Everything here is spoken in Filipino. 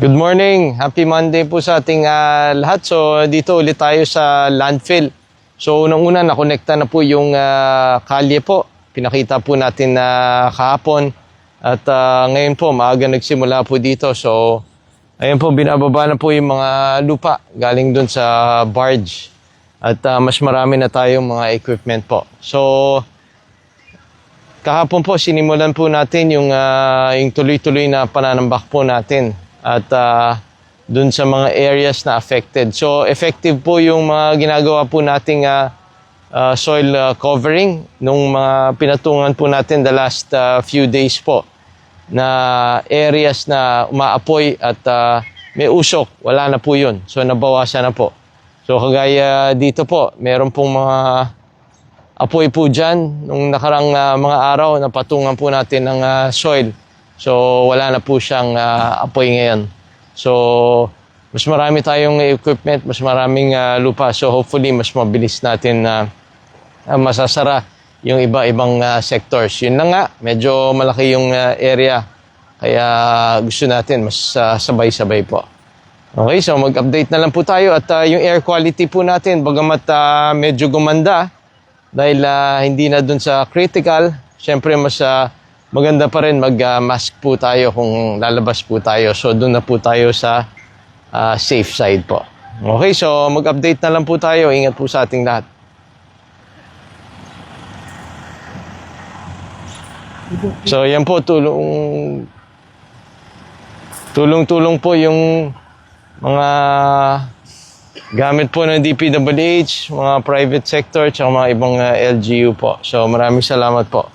Good morning. Happy Monday po sa ating lahat. So, dito ulit tayo sa landfill. So, unang-una, nakonekta na po yung kalye po. Pinakita po natin na kahapon. At ngayon po, maaga nagsimula po dito. So, ayun po, binababa na po yung mga lupa galing dun sa barge. At mas marami na tayong mga equipment po. So, kahapon po, sinimulan po natin yung tuloy-tuloy na pananambak po natin. At dun sa mga areas na affected. So, effective po yung mga ginagawa po nating soil covering nung mga pinatungan po natin the last few days po na areas na umaapoy at may usok. Wala na po yun. So, nabawasan na po. So, kagaya dito po, meron pong mga apoy po dyan. Nung nakarang mga araw, napatungan po natin ng soil. So, wala na po siyang apoy ngayon. So, mas marami tayong equipment, mas maraming lupa. So, hopefully, mas mabilis natin masasara yung iba-ibang sectors. Yun na nga, medyo malaki yung area. Kaya gusto natin mas sabay-sabay po. Okay, so mag-update na lang po tayo. At yung air quality po natin, bagamat medyo gumanda, dahil hindi na dun sa critical, syempre mas maganda pa rin mag-mask po tayo kung lalabas po tayo. So, doon na po tayo sa safe side po. Okay, so mag-update na lang po tayo. Ingat po sa ating lahat. So, yan po, tulong-tulong po yung mga gamit po ng DPWH, mga private sector, at mga ibang LGU po. So, maraming salamat po.